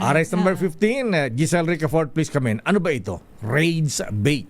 Arrest number 15, Giselle Ricafort, please come in. Ano ba ito? Raids bait.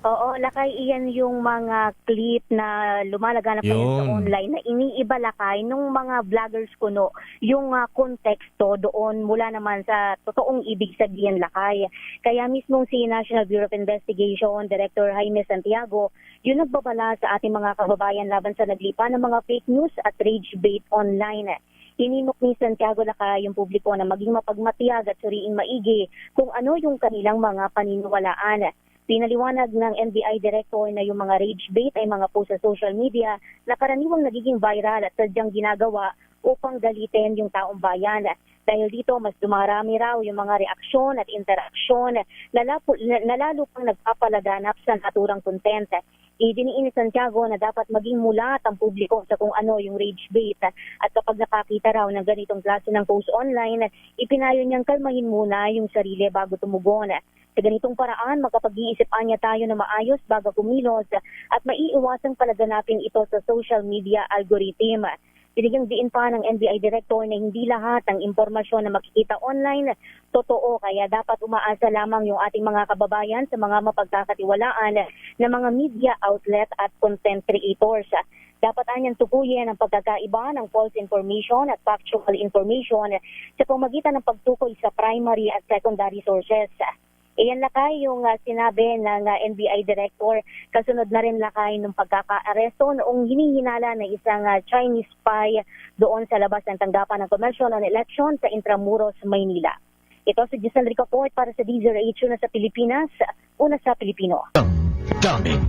Oo, Lakay, iyan yung mga clip na lumalaganap ngayon sa Yun. online na iniiba, Lakay, nung mga vloggers kuno yung konteksto doon mula naman sa totoong ibig sabihin, Lakay. Kaya mismong si National Bureau of Investigation, Director Jaime Santiago, yun nagbabala sa ating mga kababayan laban sa naglipa ng mga fake news at rage bait online. Ininok ni Santiago, Lakay, yung publiko na maging mapagmatiyag at suriing maigi kung ano yung kanilang mga paniniwalaan. Pinaliwanag ng NBI Director na yung mga rage bait ay mga post sa social media na karaniwang nagiging viral at sadyang ginagawa upang galitin yung taong bayan. Dahil dito, mas dumarami raw yung mga reaksyon at interaksyon na lalo pang nagpapalaganap sa naturang content. Idiniin ni Santiago na dapat maging mulat ang publiko sa kung ano yung rage bait at kapag nakakita raw ng ganitong klase ng post online, ipinayo niyang kalmahin muna yung sarili bago tumugon. Sa ganitong paraan, makapag-iisipan niya tayo na maayos bago kumilos at maiiwasang palaganapin ito sa social media algorithm. Binigyang diin pa ng NBI Director na hindi lahat ng impormasyon na makikita online totoo, kaya dapat umaasa lamang yung ating mga kababayan sa mga mapagkakatiwalaan na mga media outlet at content creators. Dapat anyang tukuyin ang pagkakaiba ng false information at factual information sa pamagitan ng pagtukoy sa primary at secondary sources. Iyan, Lakay, yung sinabi ng NBI Director. Kasunod na rin, Lakay, ng pagkaka-aresto noong hinihinala na isang Chinese spy doon sa labas ng tanggapan ng commercial on election sa Intramuros, Maynila. Ito si Giselle Ricafort para sa DZRH, una sa Pilipinas, una sa Pilipino. Daming